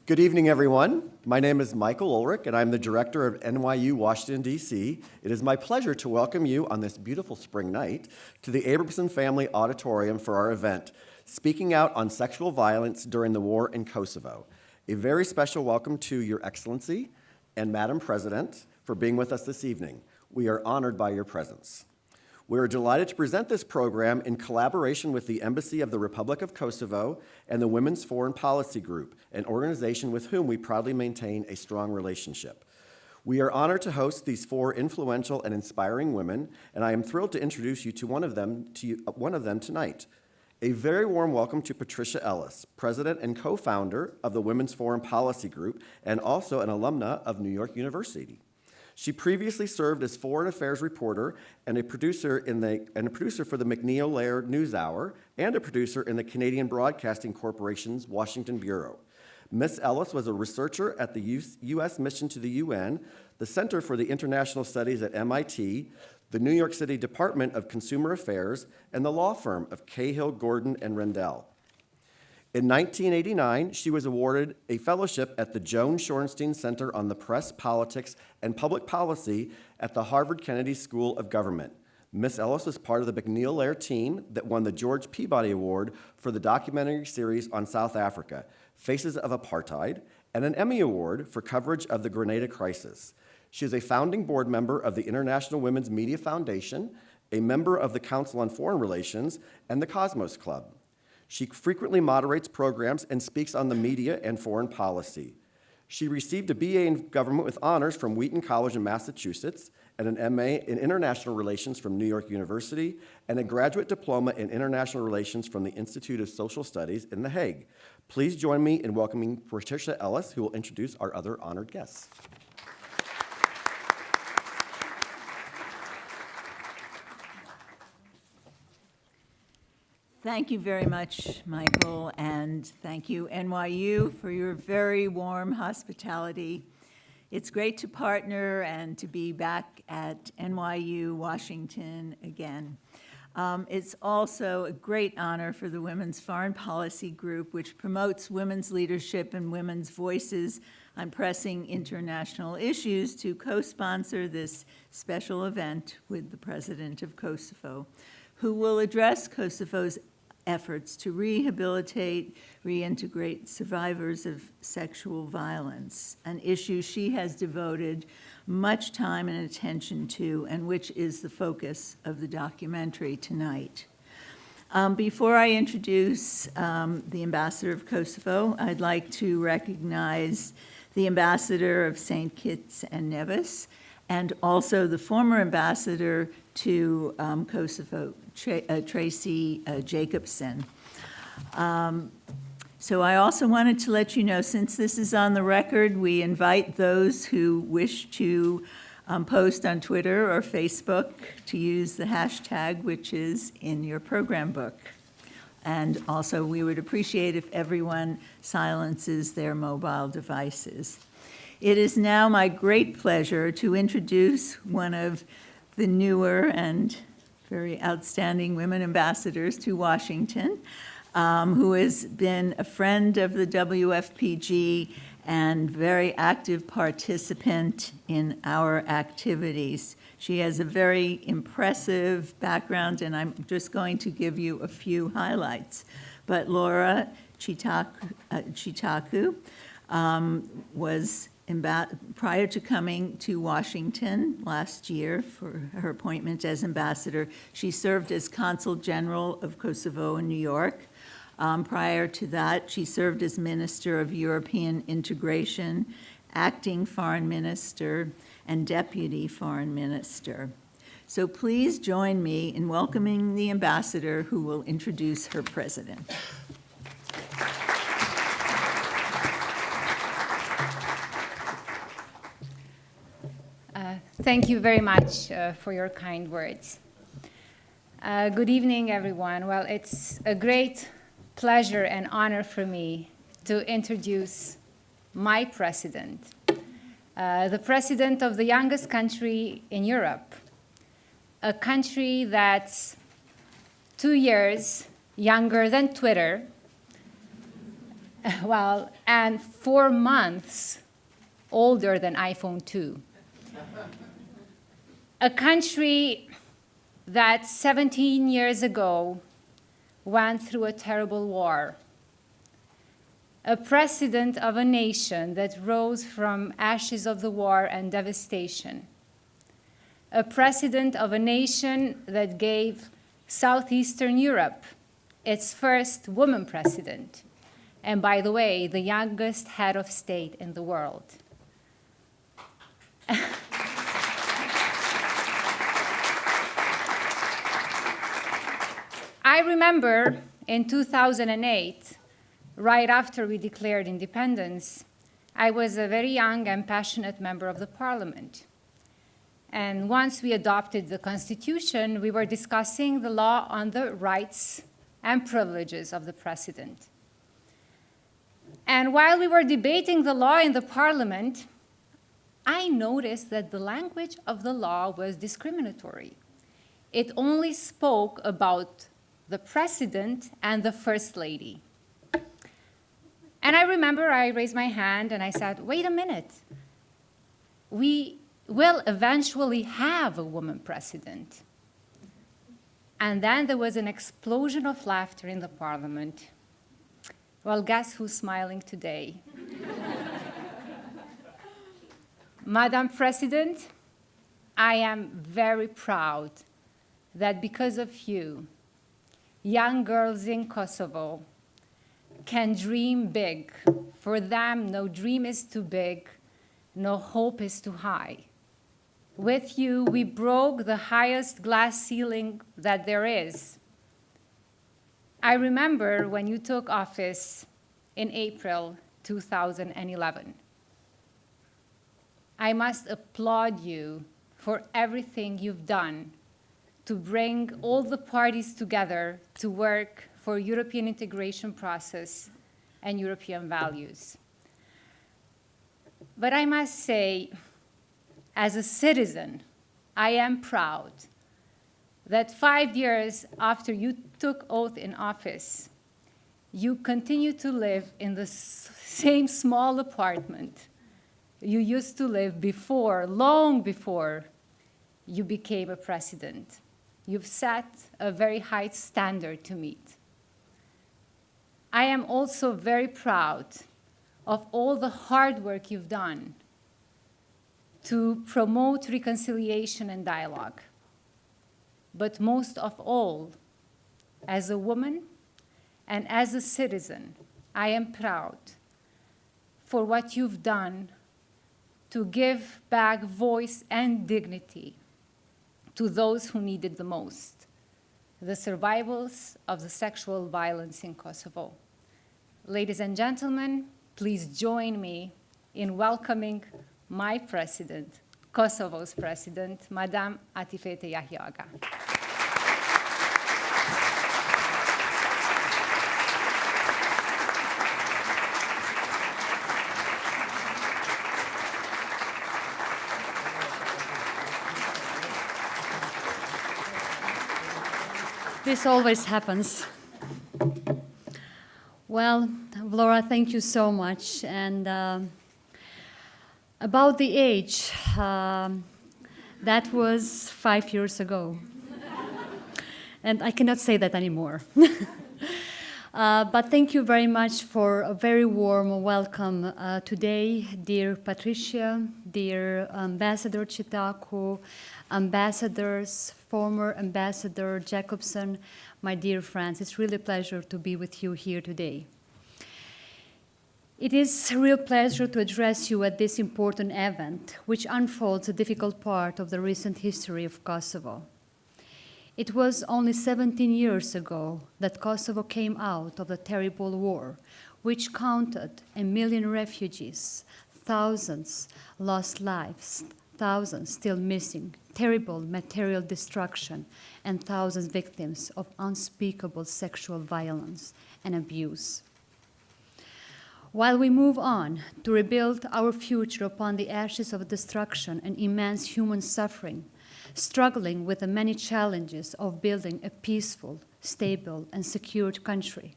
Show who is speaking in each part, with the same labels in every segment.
Speaker 1: Good evening, everyone. My name is Michael Ulrich, and I'm the director of NYU Washington, D.C. It is my pleasure to welcome you on this beautiful spring night to the Abramson Family Auditorium for our event, Speaking Out on Sexual Violence During the War in Kosovo. A very special welcome to Your Excellency and Madam President for being with us this evening. We are honored by your presence. We are delighted to present this program in collaboration with the Embassy of the Republic of Kosovo and the Women's Foreign Policy Group, an organization with whom we proudly maintain a strong relationship. We are honored to host these four influential and inspiring women, and I am thrilled to introduce you to one of them tonight. A very warm welcome to Tisha Ellis, president and co-founder of the Women's Foreign Policy Group and also an alumna of New York University. She previously served as foreign affairs reporter and a producer for the McNeil Laird NewsHour and a producer in the Canadian Broadcasting Corporation's Washington Bureau. Ms. Ellis was a researcher at the U.S. Mission to the UN, the Center for the International Studies at MIT, the New York City Department of Consumer Affairs, and the law firm of Cahill, Gordon, and Rendell. In 1989, she was awarded a fellowship at the Joan Shorenstein Center on the Press, Politics, and Public Policy at the Harvard Kennedy School of Government. Ms. Ellis was part of the McNeil Laird team that won the George Peabody Award for the documentary series on South Africa, Faces of Apartheid, and an Emmy Award for coverage of the Grenada crisis. She is a founding board member of the International Women's Media Foundation, a member of the Council on Foreign Relations, and the Cosmos Club. She frequently moderates programs and speaks on the media and foreign policy. She received a BA in government with honors from Wheaton College in Massachusetts and an MA in international relations from New York University and a graduate diploma in international relations from the Institute of Social Studies in The Hague. Please join me in welcoming Tisha Ellis, who will introduce our other honored guests.
Speaker 2: Thank you very much, Michael, and thank you, NYU, for your very warm hospitality. It's great to partner and to be back at NYU, Washington again. It's also a great honor for the Women's Foreign Policy Group, which promotes women's leadership and women's voices on pressing international issues, to co-sponsor this special event with the President of Kosovo, who will address Kosovo's efforts to rehabilitate, reintegrate survivors of sexual violence, an issue she has devoted much time and attention to, and which is the focus of the documentary tonight. Before I introduce the Ambassador of Kosovo, I'd like to recognize the Ambassador of St. Kitts and Nevis, and also the former ambassador to Kosovo, Tracy Jacobson. So I also wanted to let you know, since this is on the record, we invite those who wish to post on Twitter or Facebook to use the hashtag, which is in your program book. And also, we would appreciate if everyone silences their mobile devices. It is now my great pleasure to introduce one of the newer and very outstanding women ambassadors to Washington, who has been a friend of the WFPG and very active participant in our activities. She has a very impressive background, and I'm just going to give you a few highlights. But Laura Chitaku was prior to coming to Washington last year for her appointment as ambassador, she served as Consul General of Kosovo in New York. Prior to that, she served as Minister of European Integration, Acting Foreign Minister, and Deputy Foreign Minister. So please join me in welcoming the ambassador, who will introduce her president.
Speaker 3: Thank you very much for your kind words. Good evening, everyone. Well, it's a great pleasure and honor for me to introduce my president, the president of the youngest country in Europe, a country that's 2 years younger than Twitter, well, and 4 months older than iPhone 2. A country that 17 years ago went through a terrible war. A president of a nation that rose from ashes of the war and devastation. A president of a nation that gave Southeastern Europe its first woman president. And by the way, the youngest head of state in the world. I remember in 2008, right after we declared independence, I was a very young and passionate member of the parliament. And once we adopted the Constitution, we were discussing the law on the rights and privileges of the president. And while we were debating the law in the parliament, I noticed that the language of the law was discriminatory. It only spoke about the president and the first lady. And I remember I raised my hand and I said, wait a minute. We will eventually have a woman president. And then there was an explosion of laughter in the parliament. Well, guess who's smiling today? Madam President, I am very proud that because of you, young girls in Kosovo can dream big. For them, no dream is too big, no hope is too high. With you, we broke the highest glass ceiling that there is. I remember when you took office in April 2011. I must applaud you for everything you've done to bring all the parties together to work for European integration process and European values. But I must say, as a citizen, I am proud that 5 years after you took oath in office, you continue to live in the same small apartment you used to live before, long before you became a president. You've set a very high standard to meet. I am also very proud of all the hard work you've done to promote reconciliation and dialogue. But most of all, as a woman and as a citizen, I am proud for what you've done to give back voice and dignity to those who need it the most, the survivors of the sexual violence in Kosovo. Ladies and gentlemen, please join me in welcoming my president, Kosovo's president, Madame Atifete Yahyaga.
Speaker 4: This always happens. Well, Laura, thank you so much. And about the age, that was 5 years ago. And I cannot say that anymore. But thank you very much for a very warm welcome today, dear Patricia, dear Ambassador Chitaku, ambassadors, former Ambassador Jacobson, my dear friends. It's really a pleasure to be with you here today. It is a real pleasure to address you at this important event, which unfolds a difficult part of the recent history of Kosovo. It was only 17 years ago that Kosovo came out of the terrible war, which counted 1 million refugees, thousands lost lives, thousands still missing, terrible material destruction, and thousands victims of unspeakable sexual violence and abuse. While we move on to rebuild our future upon the ashes of destruction and immense human suffering, struggling with the many challenges of building a peaceful, stable, and secured country,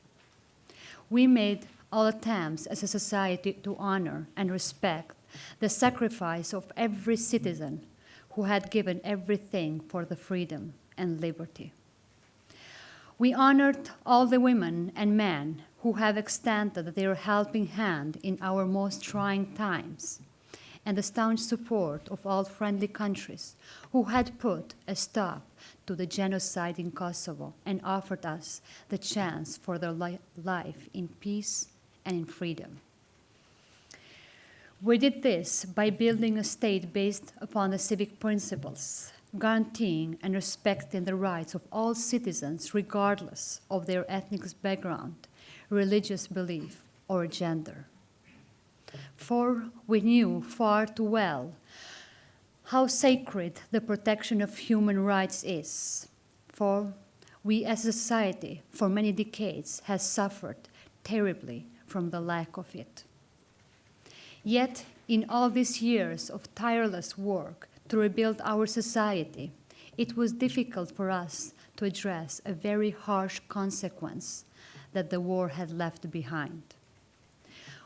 Speaker 4: we made all attempts as a society to honor and respect the sacrifice of every citizen who had given everything for the freedom and liberty. We honored all the women and men who have extended their helping hand in our most trying times, and the staunch support of all friendly countries who had put a stop to the genocide in Kosovo and offered us the chance for their life in peace and in freedom. We did this by building a state based upon the civic principles, guaranteeing and respecting the rights of all citizens regardless of their ethnic background, religious belief, or gender. For we knew far too well how sacred the protection of human rights is. For we as a society for many decades has suffered terribly from the lack of it. Yet, in all these years of tireless work to rebuild our society, it was difficult for us to address a very harsh consequence that the war had left behind,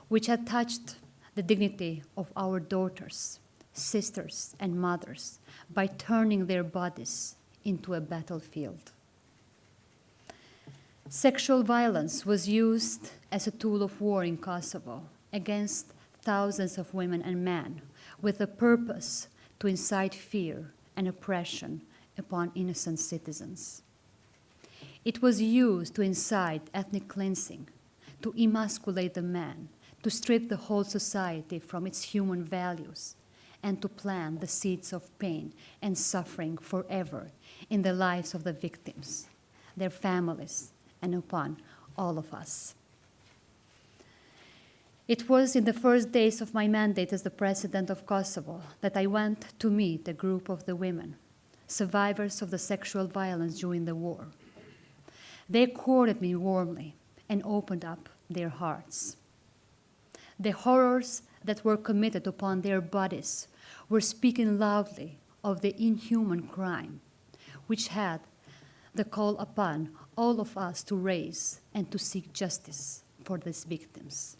Speaker 4: which had touched the dignity of our daughters, sisters, and mothers by turning their bodies into a battlefield. Sexual violence was used as a tool of war in Kosovo against thousands of women and men with the purpose to incite fear and oppression upon innocent citizens. It was used to incite ethnic cleansing, to emasculate the man, to strip the whole society from its human values, and to plant the seeds of pain and suffering forever in the lives of the victims, their families, and upon all of us. It was in the first days of my mandate as the president of Kosovo that I went to meet a group of the women, survivors of the sexual violence during the war. They courted me warmly and opened up their hearts. The horrors that were committed upon their bodies were speaking loudly of the inhuman crime, which had the call upon all of us to raise and to seek justice for these victims,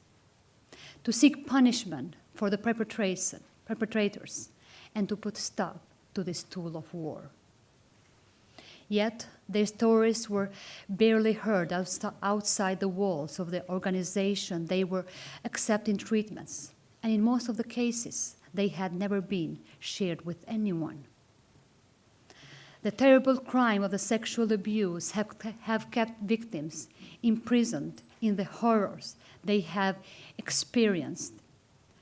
Speaker 4: to seek punishment for the perpetrators, and to put stop to this tool of war. Yet their stories were barely heard outside the walls of the organization. They were accepting treatments, and in most of the cases, they had never been shared with anyone. The terrible crime of the sexual abuse have kept victims imprisoned in the horrors they have experienced,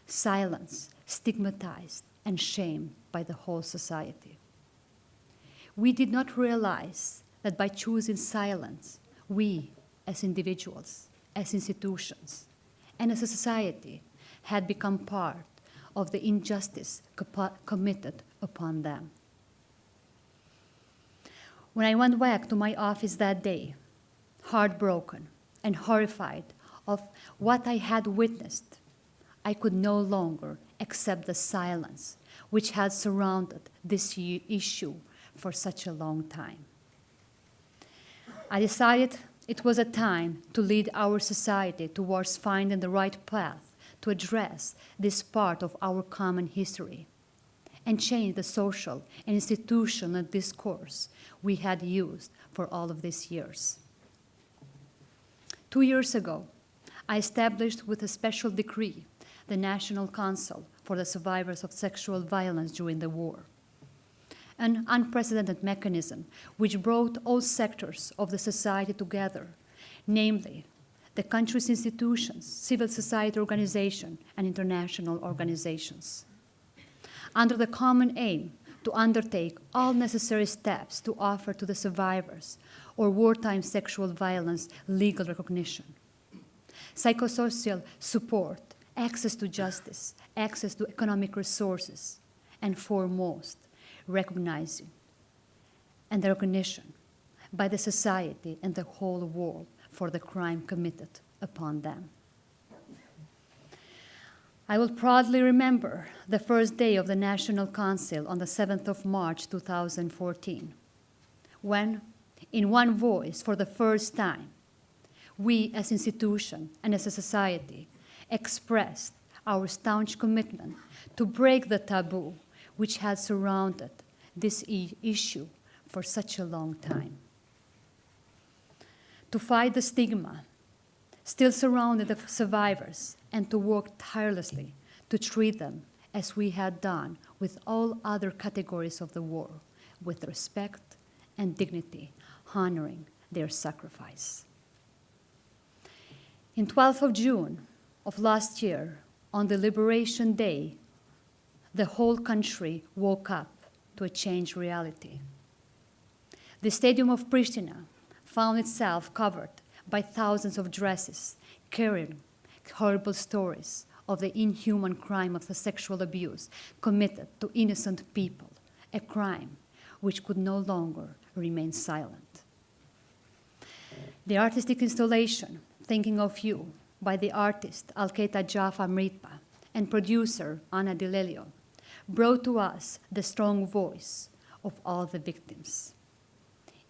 Speaker 4: silenced, stigmatized, and shamed by the whole society. We did not realize that by choosing silence, we, as individuals, as institutions, and as a society, had become part of the injustice committed upon them. When I went back to my office that day, heartbroken and horrified of what I had witnessed, I could no longer accept the silence which had surrounded this issue for such a long time. I decided it was a time to lead our society towards finding the right path to address this part of our common history and change the social and institutional discourse we had used for all of these years. 2 years ago, I established with a special decree the National Council for the Survivors of Sexual Violence during the war, an unprecedented mechanism which brought all sectors of the society together, namely the country's institutions, civil society organizations, and international organizations, under the common aim to undertake all necessary steps to offer to the survivors or wartime sexual violence legal recognition, psychosocial support, access to justice, access to economic resources, and foremost, recognizing and the recognition by the society and the whole world for the crime committed upon them. I will proudly remember the first day of the National Council on the 7th of March 2014, when, in one voice for the first time, we as institution and as a society expressed our staunch commitment to break the taboo which had surrounded this issue for such a long time. To fight the stigma still surrounding the survivors and to work tirelessly to treat them as we had done with all other categories of the war, with respect and dignity, honoring their sacrifice. In 12th of June of last year, on the Liberation Day, the whole country woke up to a changed reality. The stadium of Pristina found itself covered by thousands of dresses carrying horrible stories of the inhuman crime of the sexual abuse committed to innocent people, a crime which could no longer remain silent. The artistic installation, Thinking of You, by the artist Alketa Jaffa Mritpa and producer Anna Dilelio, brought to us the strong voice of all the victims.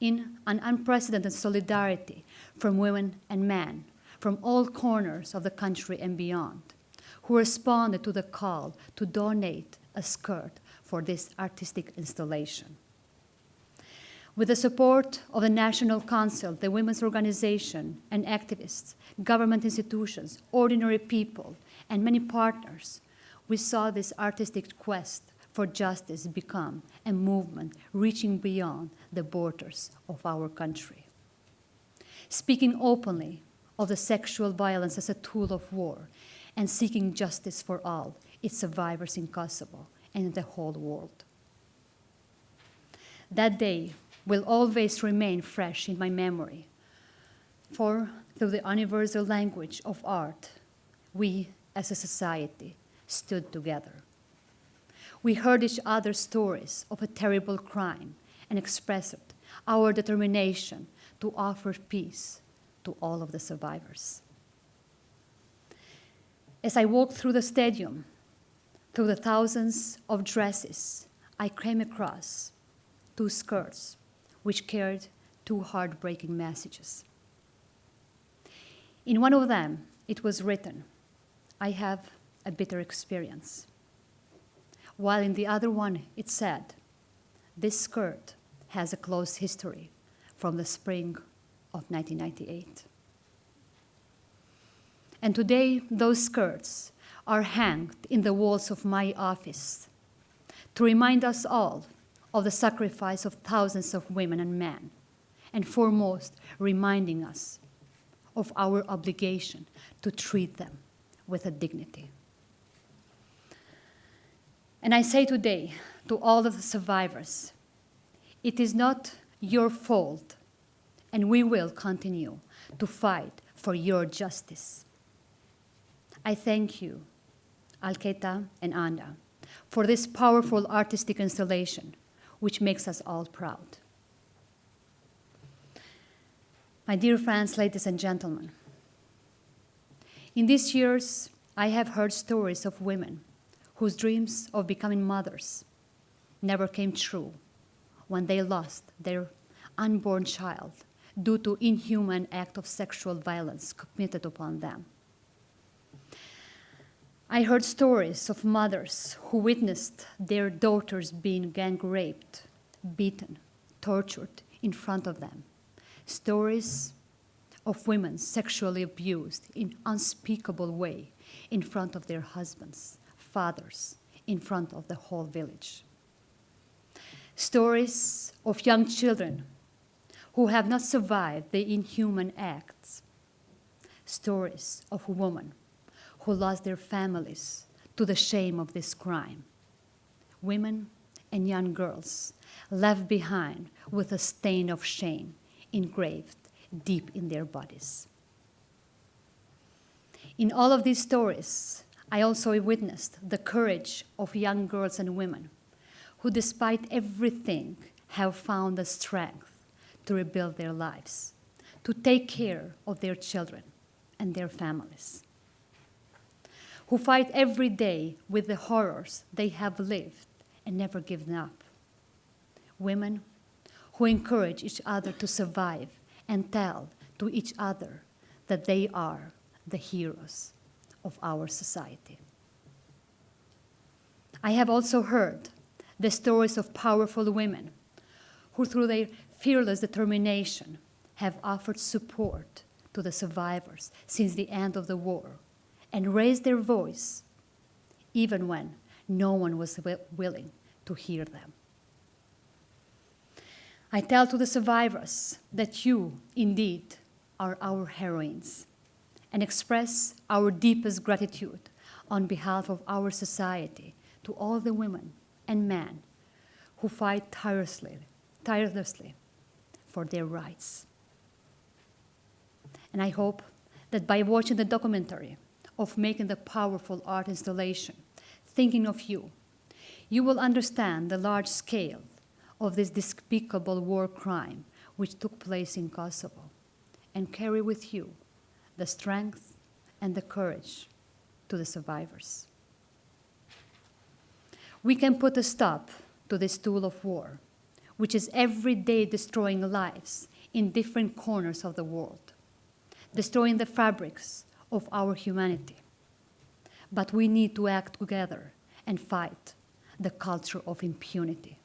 Speaker 4: In an unprecedented solidarity from women and men from all corners of the country and beyond, who responded to the call to donate a skirt for this artistic installation. With the support of the National Council, the Women's Organization, and activists, government institutions, ordinary people, and many partners, we saw this artistic quest for justice become a movement reaching beyond the borders of our country. Speaking openly of the sexual violence as a tool of war and seeking justice for all its survivors in Kosovo and in the whole world. That day will always remain fresh in my memory, for through the universal language of art, we as a society stood together. We heard each other's stories of a terrible crime and expressed our determination to offer peace to all of the survivors. As I walked through the stadium, through the thousands of dresses, I came across two skirts which carried two heartbreaking messages. In one of them, it was written, "I have a bitter experience," while in the other one it said, "This skirt has a close history from the spring of 1998. And today, those skirts are hanged in the walls of my office to remind us all of the sacrifice of thousands of women and men, and foremost, reminding us of our obligation to treat them with a dignity. And I say today to all of the survivors, it is not your fault, and we will continue to fight for your justice. I thank you, Alketa and Anna, for this powerful artistic installation, which makes us all proud. My dear friends, ladies and gentlemen, in these years, I have heard stories of women whose dreams of becoming mothers never came true when they lost their unborn child due to inhuman act of sexual violence committed upon them. I heard stories of mothers who witnessed their daughters being gang raped, beaten, tortured in front of them. Stories of women sexually abused in unspeakable way in front of their husbands, fathers, in front of the whole village. Stories of young children who have not survived the inhuman acts. Stories of women who lost their families to the shame of this crime. Women and young girls left behind with a stain of shame engraved deep in their bodies. In all of these stories, I also witnessed the courage of young girls and women who, despite everything, have found the strength to rebuild their lives, to take care of their children and their families, who fight every day with the horrors they have lived and never given up. Women who encourage each other to survive and tell to each other that they are the heroes of our society. I have also heard the stories of powerful women who, through their fearless determination, have offered support to the survivors since the end of the war and raised their voice even when no one was willing to hear them. I tell to the survivors that you, indeed, are our heroines, and express our deepest gratitude on behalf of our society to all the women and men who fight tirelessly for their rights. And I hope that by watching the documentary of Making the Powerful art installation, Thinking of You, you will understand the large scale of this despicable war crime which took place in Kosovo, and carry with you the strength and the courage to the survivors. We can put a stop to this tool of war, which is every day destroying lives in different corners of the world, destroying the fabrics of our humanity. But we need to act together and fight the culture of impunity.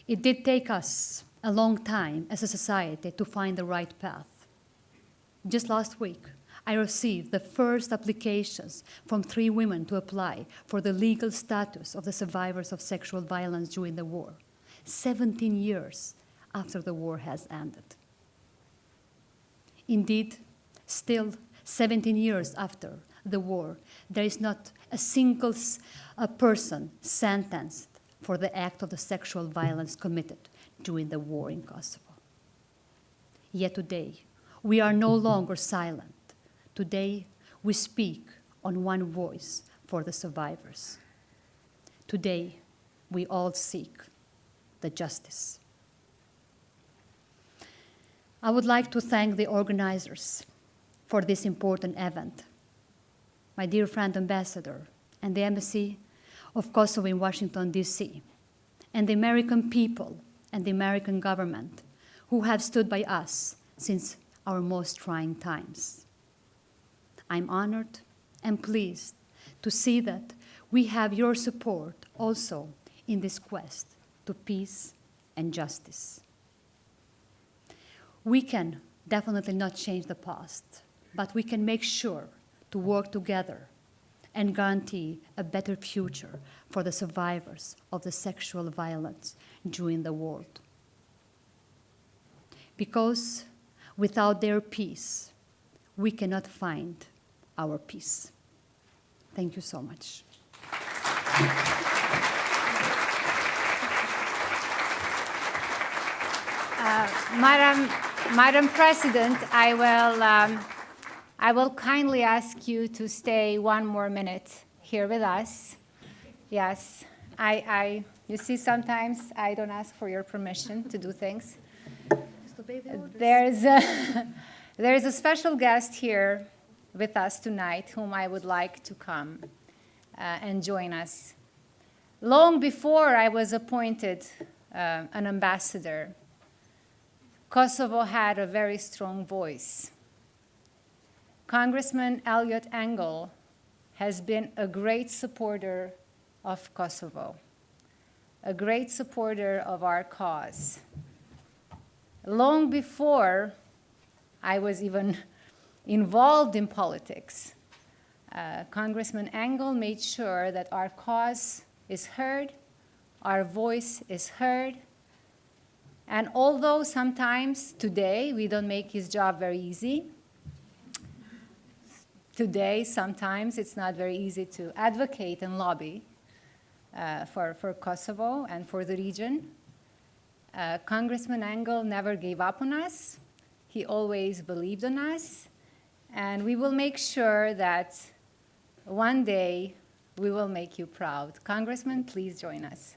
Speaker 4: It did take us a long time as a society to find the right path. Just last week, I received the first applications from 3 women to apply for the legal status of the survivors of sexual violence during the war, 17 years after the war has ended. Indeed, still 17 years after the war, there is not a single person sentenced for the act of the sexual violence committed during the war in Kosovo. Yet today, we are no longer silent. Today, we speak on one voice for the survivors. Today, we all seek the justice. I would like to thank the organizers for this important event, my dear friend ambassador and the Embassy of Kosovo in Washington, D.C., and the American people and the American government who have stood by us since our most trying times. I'm honored and pleased to see that we have your support also in this quest to peace and justice. We can definitely not change the past, but we can make sure to work together and guarantee a better future for the survivors of the sexual violence during the war. Because without their peace, we cannot find our peace. Thank you so much.
Speaker 3: Madam President, I will kindly ask you to stay 1 more minute here with us. Yes, you see, sometimes I don't ask for your permission to do things. There's a special guest here with us tonight whom I would like to come and join us. Long before I was appointed an ambassador, Kosovo had a very strong voice. Congressman Eliot Engel has been a great supporter of Kosovo, a great supporter of our cause. Long before I was even involved in politics, Congressman Engel made sure that our cause is heard, our voice is heard, and although sometimes today we don't make his job very easy, today sometimes it's not very easy to advocate and lobby for Kosovo and for the region, Congressman Engel never gave up on us. He always believed in us, and we will make sure that one day we will make you proud. Congressman, please join us.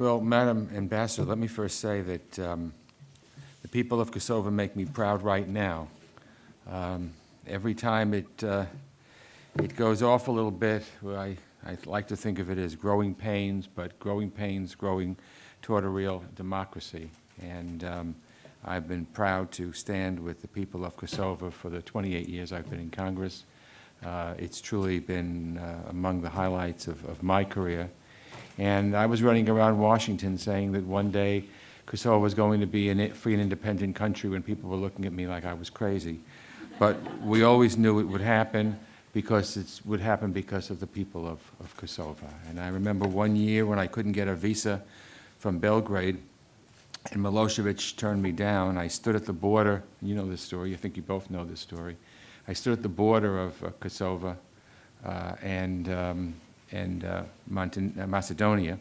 Speaker 5: Well, Madam Ambassador, let me first say that the people of Kosovo make me proud right now. Every time it goes off a little bit, I like to think of it as growing pains, but growing pains growing toward a real democracy. And I've been proud to stand with the people of Kosovo for the 28 years I've been in Congress. It's truly been among the highlights of my career. And I was running around Washington saying that one day Kosovo was going to be a free and independent country when people were looking at me like I was crazy. But we always knew it would happen because it would happen because of the people of Kosovo. And I remember one year when I couldn't get a visa from Belgrade, and Milosevic turned me down. I stood at the border. You know this story. I think you both know this story. I stood at the border of Kosovo and Macedonia,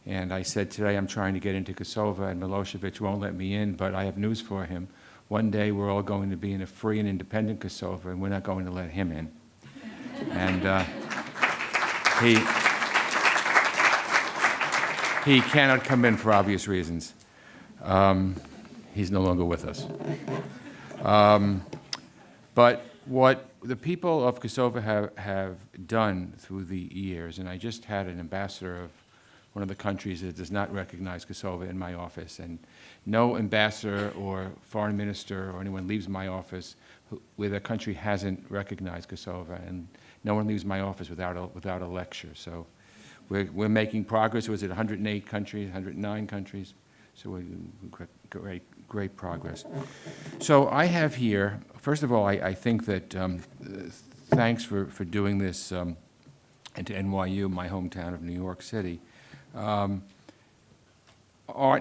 Speaker 5: and I said, today I'm trying to get into Kosovo, and Milosevic won't let me in, but I have news for him. One day we're all going to be in a free and independent Kosovo, and we're not going to let him in. And he cannot come in for obvious reasons. He's no longer with us. But what the people of Kosovo have done through the years, and I just had an ambassador of one of the countries that does not recognize Kosovo in my office, and no ambassador or foreign minister or anyone leaves my office where the country hasn't recognized Kosovo, and no one leaves my office without a lecture. So we're making progress. Was it 108 countries, 109 countries? So we're great progress. So I have here, first of all, I think that thanks for doing this and to NYU, my hometown of New York City. Art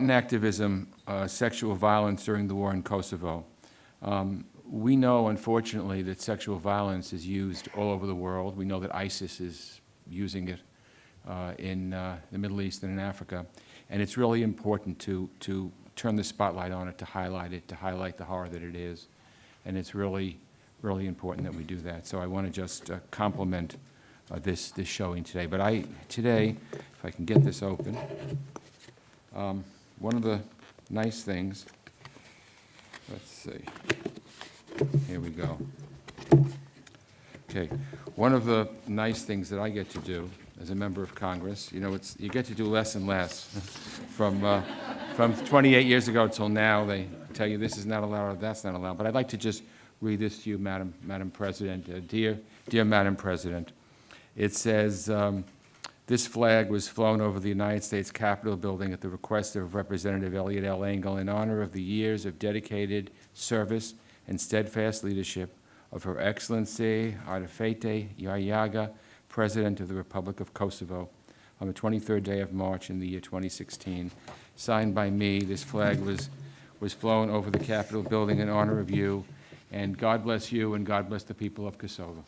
Speaker 5: and activism, sexual violence during the war in Kosovo. We know, unfortunately, that sexual violence is used all over the world. We know that ISIS is using it in the Middle East and in Africa. And it's really important to turn the spotlight on it, to highlight the horror that it is. And it's really, really important that we do that. So I want to just compliment this showing today. But today, if I can get this open, one of the nice things, let's see, here we go. Okay, one of the nice things that I get to do as a member of Congress, you know, you get to do less and less. From 28 years ago till now, they tell you this is not allowed or that's not allowed. But I'd like to just read this to you, Madam President. Dear Madam President, it says, this flag was flown over the United States Capitol building at the request of Representative Eliot L. Engel in honor of the years of dedicated service and steadfast leadership of Her Excellency Arifete Yayaga, President of the Republic of Kosovo, on the 23rd day of March in the year 2016. Signed by me, this flag was flown over the Capitol building in honor of you, and God bless you and God bless the people of Kosovo.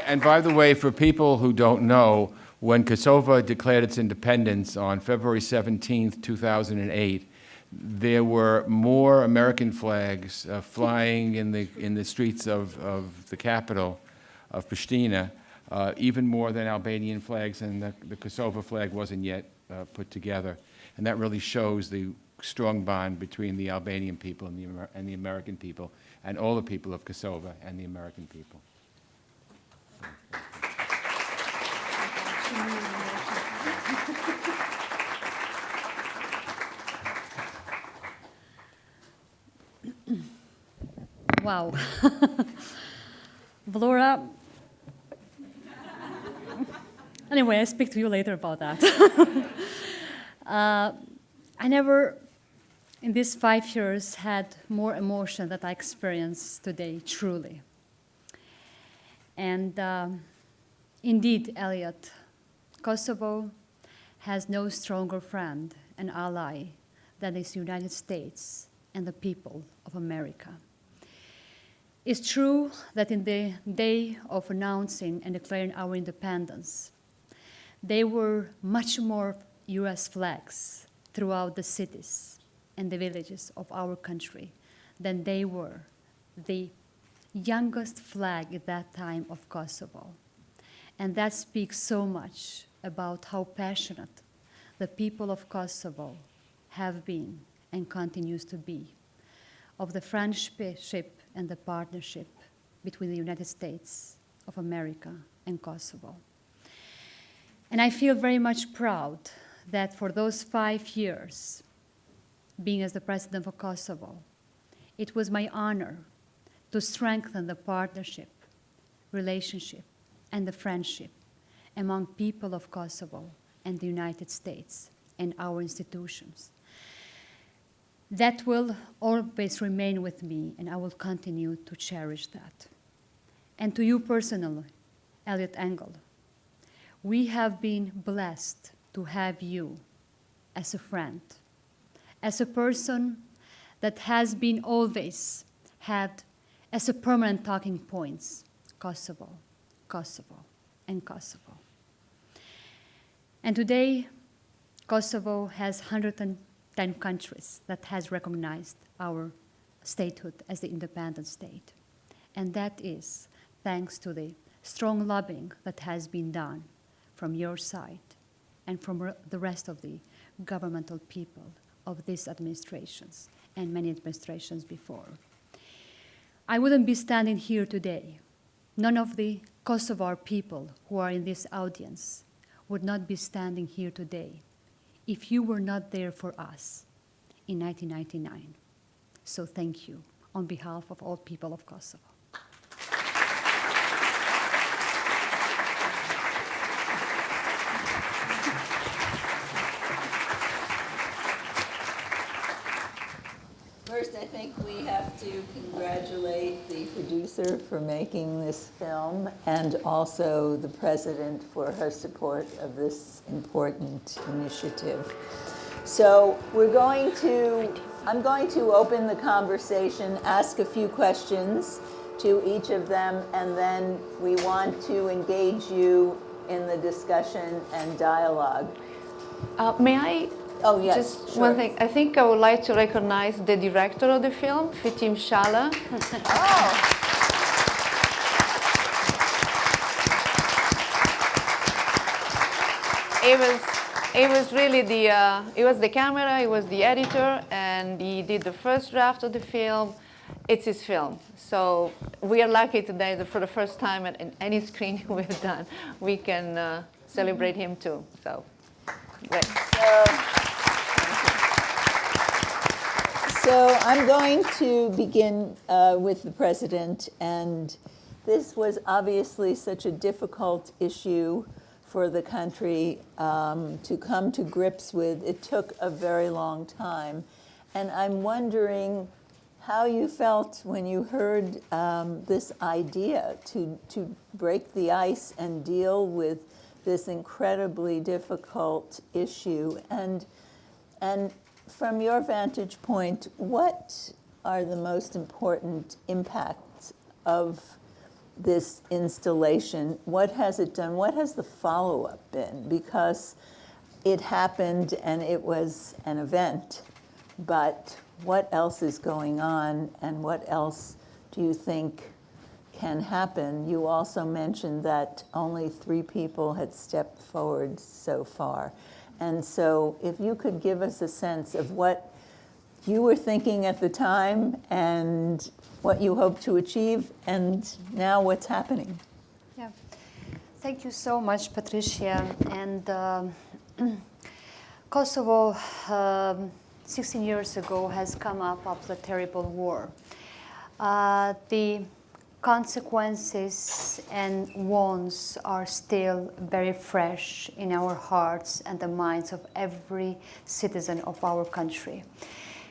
Speaker 5: And by the way, for people who don't know, when Kosovo declared its independence on February 17th, 2008, there were more American flags flying in the streets of the capital of Pristina, even more than Albanian flags, and the Kosovo flag wasn't yet put together. And that really shows the strong bond between the Albanian people and the American people, and all the people of Kosovo and the American people.
Speaker 4: Wow. Vlora, anyway, I'll speak to you later about that. I never, in these 5 years, had more emotion that I experienced today, truly. And indeed, Eliot, Kosovo has no stronger friend and ally than the United States and the people of America. It's true that in the day of announcing and declaring our independence, there were much more US flags throughout the cities and the villages of our country than they were the youngest flag at that time of Kosovo. And that speaks so much about how passionate the people of Kosovo have been and continues to be of the friendship and the partnership between the United States of America and Kosovo. And I feel very much proud that for those 5 years, being as the president of Kosovo, it was my honor to strengthen the partnership, relationship, and the friendship among people of Kosovo and the United States and our institutions. That will always remain with me, and I will continue to cherish that. And to you personally, Eliot Engel, we have been blessed to have you as a friend, as a person that has been always had as a permanent talking points, Kosovo, Kosovo, and Kosovo. And today, Kosovo has 110 countries that has recognized our statehood as the independent state. And that is thanks to the strong lobbying that has been done from your side and from the rest of the governmental people of these administrations and many administrations before. I wouldn't be standing here today. None of the Kosovar people who are in this audience would not be standing here today if you were not there for us in 1999. So thank you on behalf of all people of Kosovo.
Speaker 2: First, I think we have to congratulate the producer for making this film and also the president for her support of this important initiative. So I'm going to open the conversation, ask a few questions to each of them, and then we want to engage you in the discussion and dialogue.
Speaker 6: May I?
Speaker 2: Oh, yes,
Speaker 6: Just
Speaker 2: sure.
Speaker 6: one thing. I think I would like to recognize the director of the film, Fitim Shala.
Speaker 2: Oh.
Speaker 6: It was really it was the camera, it was the editor, and he did the first draft of the film. It's his film. So we are lucky today that for the first time at any screening we've done, we can celebrate him too. So, great.
Speaker 2: So I'm going to begin with the president, and this was obviously such a difficult issue for the country to come to grips with. It took a very long time, and I'm wondering how you felt when you heard this idea to break the ice and deal with this incredibly difficult issue. And from your vantage point, what are the most important impacts of this installation? What has it done? What has the follow-up been? Because it happened and it was an event, but what else is going on and what else do you think can happen? You also mentioned that only 3 people had stepped forward so far. And so if you could give us a sense of what you were thinking at the time and what you hope to achieve, and now what's happening.
Speaker 4: Yeah, thank you so much, Patricia. And Kosovo, 16 years ago, has come up after a terrible war. The consequences and wounds are still very fresh in our hearts and the minds of every citizen of our country.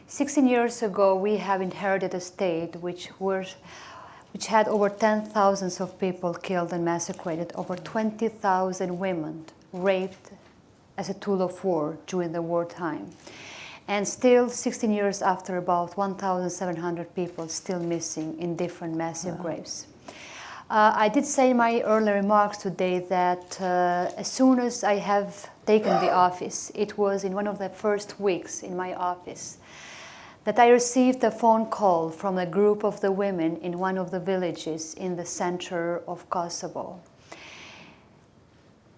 Speaker 4: 16 years ago, we have inherited a state which had over 10,000 of people killed and massacred, over 20,000 women raped as a tool of war during the wartime. And still, 16 years after, about 1,700 people still missing in different massive graves. I did say in my earlier remarks today that as soon as I have taken the office, it was in one of the first weeks in my office, that I received a phone call from a group of the women in one of the villages in the center of Kosovo.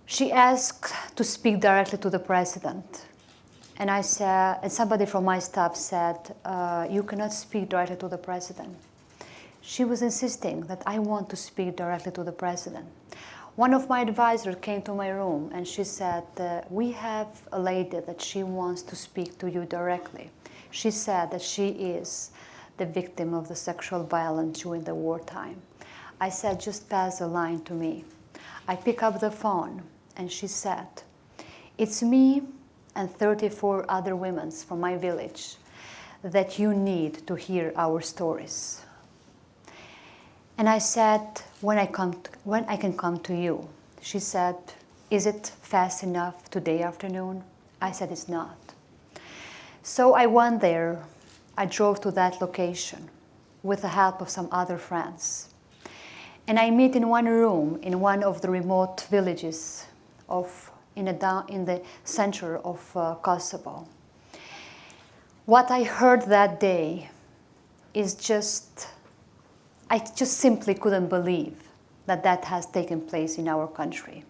Speaker 4: She asked to speak directly to the president. And I said, and somebody from my staff said, you cannot speak directly to the president. She was insisting that I want to speak directly to the president. One of my advisors came to my room and she said, we have a lady that she wants to speak to you directly. She said that she is the victim of the sexual violence during the wartime. I said, just pass the line to me. I pick up the phone and she said, it's me and 34 other women from my village that you need to hear our stories. And I said, when I can come to you? She said, is it fast enough today afternoon? I said, it's not. So I went there. I drove to that location with the help of some other friends. And I meet in one room in one of the remote villages in the center of Kosovo. What I heard that day is I just simply couldn't believe that that has taken place in our country.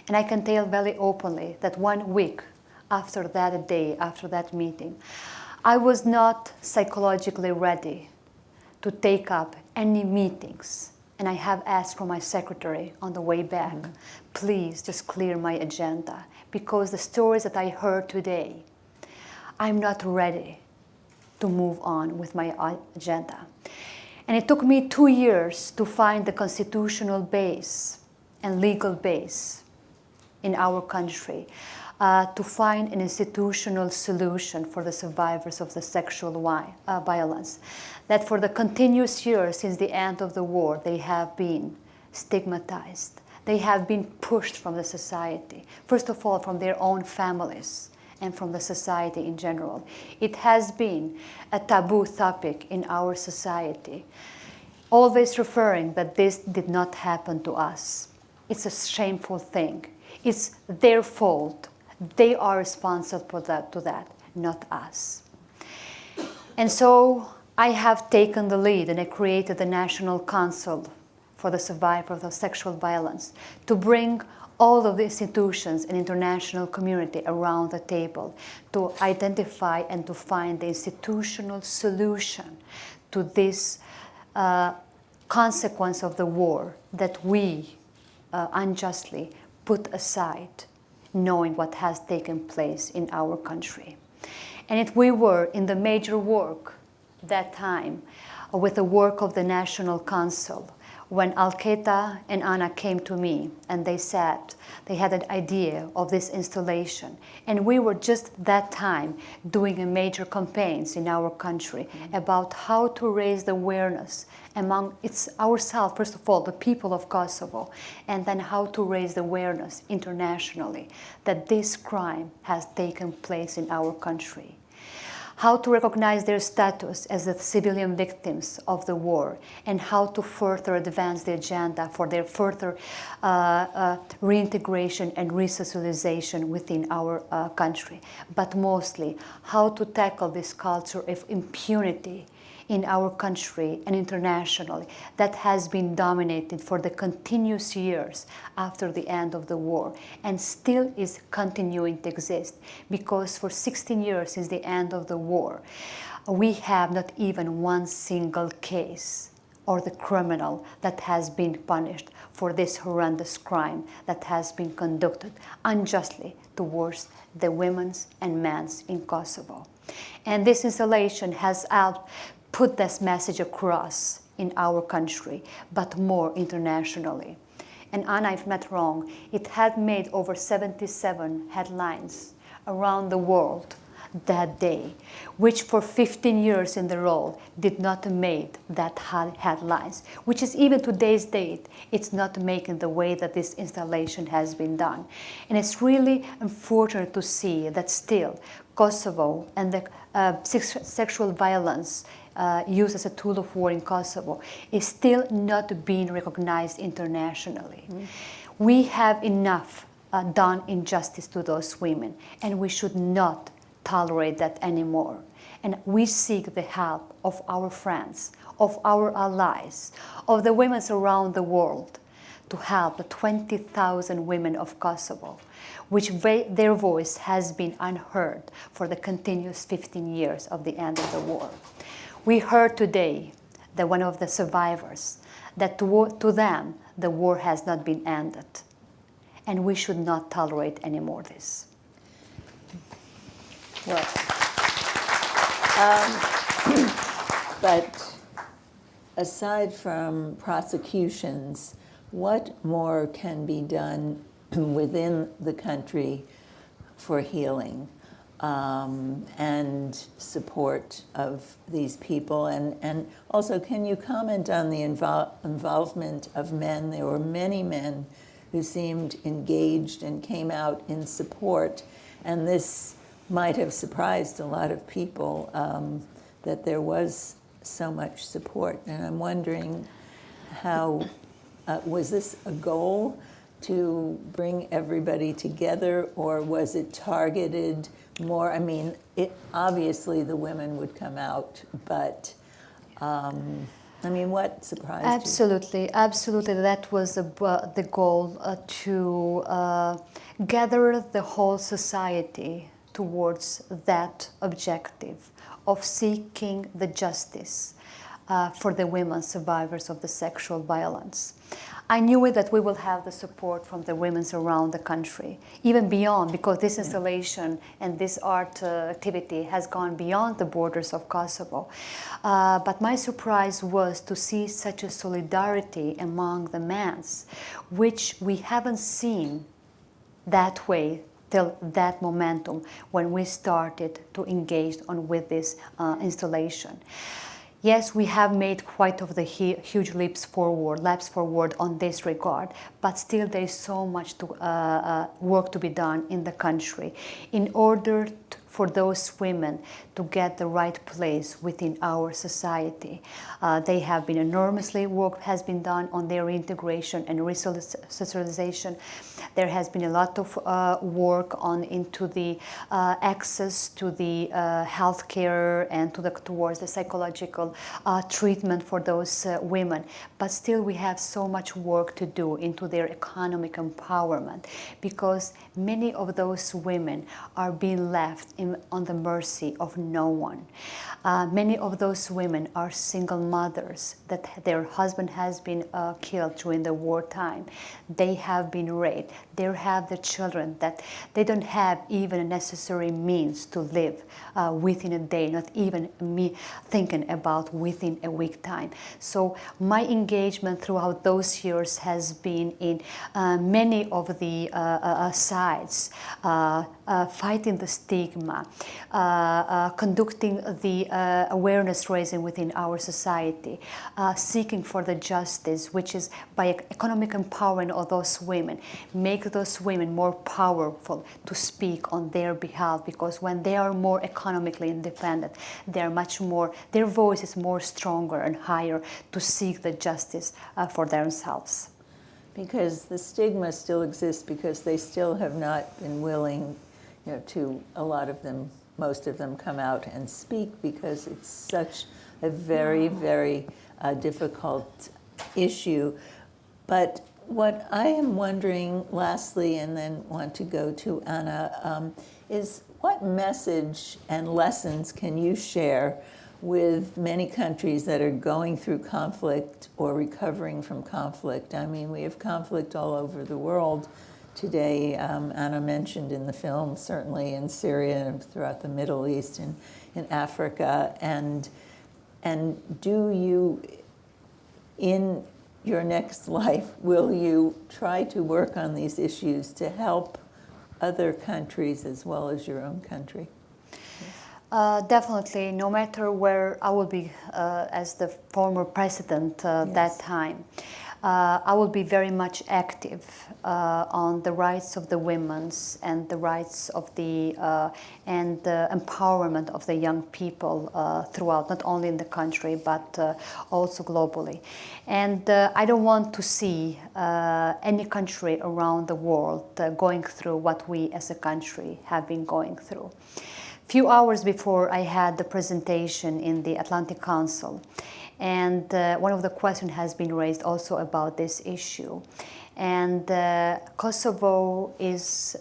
Speaker 4: And I can tell very openly that 1 week after that day, after that meeting, I was not psychologically ready to take up any meetings. And I have asked from my secretary on the way back, please just clear my agenda, because the stories that I heard today, I'm not ready to move on with my agenda. And it took me 2 years to find the constitutional base and legal base in our country, to find an institutional solution for the survivors of the sexual violence. That for the continuous years since the end of the war, they have been stigmatized. They have been pushed from the society, first of all from their own families and from the society in general. It has been a taboo topic in our society, always referring that this did not happen to us. It's a shameful thing. It's their fault. They are responsible for that, not us. And so I have taken the lead and I created the National Council for the Survivors of Sexual Violence to bring all of the institutions and international community around the table to identify and to find the institutional solution to this consequence of the war that we unjustly put aside, knowing what has taken place in our country. And we were in the major work that time with the work of the National Council, when Alketa and Anna came to me and they said they had an idea of this installation. And we were just that time doing a major campaigns in our country about how to raise the awareness among ourselves, first of all, the people of Kosovo, and then how to raise the awareness internationally that this crime has taken place in our country. How to recognize their status as the civilian victims of the war, and how to further advance the agenda for their further reintegration and resocialization within our country. But mostly, how to tackle this culture of impunity in our country and internationally that has been dominated for the continuous years after the end of the war and still is continuing to exist, because for 16 years since the end of the war, we have not even one single case or the criminal that has been punished for this horrendous crime that has been conducted unjustly towards the women and men in Kosovo. And this installation has helped put this message across in our country, but more internationally. And Anna, if not wrong, it had made over 77 headlines around the world that day, which for 15 years in the role did not make that headlines, which is even today's date, it's not making the way that this installation has been done. And it's really unfortunate to see that still Kosovo and the sexual violence used as a tool of war in Kosovo is still not being recognized internationally. We have enough done injustice to those women, and we should not tolerate that anymore. And we seek the help of our friends, of our allies, of the women around the world to help the 20,000 women of Kosovo, which their voice has been unheard for the continuous 15 years of the end of the war. We heard today that one of the survivors, that to them the war has not been ended. And we should not tolerate anymore this.
Speaker 2: Well, but aside from prosecutions, what more can be done within the country for healing and support of these people? And also, can you comment on the involvement of men? There were many men who seemed engaged and came out in support, and this might have surprised a lot of people that there was so much support. And I'm wondering how, was this a goal to bring everybody together, or was it targeted more? I mean, obviously the women would come out, but I mean, what surprised you?
Speaker 4: Absolutely. That was the goal, to gather the whole society towards that objective of seeking the justice for the women survivors of the sexual violence. I knew it that we will have the support from the women around the country, even beyond, because this installation and this art activity has gone beyond the borders of Kosovo. But my surprise was to see such a solidarity among the men, which we haven't seen that way till that momentum when we started to engage with this installation. Yes, we have made quite of the huge leaps forward on this regard, but still there is so much work to be done in the country in order for those women to get the right place within our society. They have been enormously, work has been done on their integration and resocialization. There has been a lot of work into the access to the healthcare and towards the psychological treatment for those women. But still we have so much work to do into their economic empowerment, because many of those women are being left on the mercy of no one. Many of those women are single mothers that their husband has been killed during the wartime. They have been raped. They have the children that they don't have even a necessary means to live within a day, not even me thinking about within a week time. So my engagement throughout those years has been in many of the sides, fighting the stigma, conducting the awareness raising within our society, seeking for the justice, which is by economic empowerment of those women, make those women more powerful to speak on their behalf, because when they are more economically independent, they are much more, their voice is more stronger and higher to seek the justice for themselves.
Speaker 2: Because the stigma still exists, because they still have not been willing, to, a lot of them, most of them, come out and speak, because it's such a very, very difficult issue. But what I am wondering, lastly, and then want to go to Anna, is what message and lessons can you share with many countries that are going through conflict or recovering from conflict? I mean, we have conflict all over the world today. Anna mentioned in the film, certainly in Syria and throughout the Middle East and in Africa. And do you, in your next life, will you try to work on these issues to help other countries as well as your own country?
Speaker 4: Definitely, no matter where I will be as the former president that time, I will be very much active on the rights of the women and the rights of the and the empowerment of the young people throughout, not only in the country but also globally. And I don't want to see any country around the world going through what we as a country have been going through. Few hours before I had the presentation in the Atlantic Council, and one of the questions has been raised also about this issue. And Kosovo is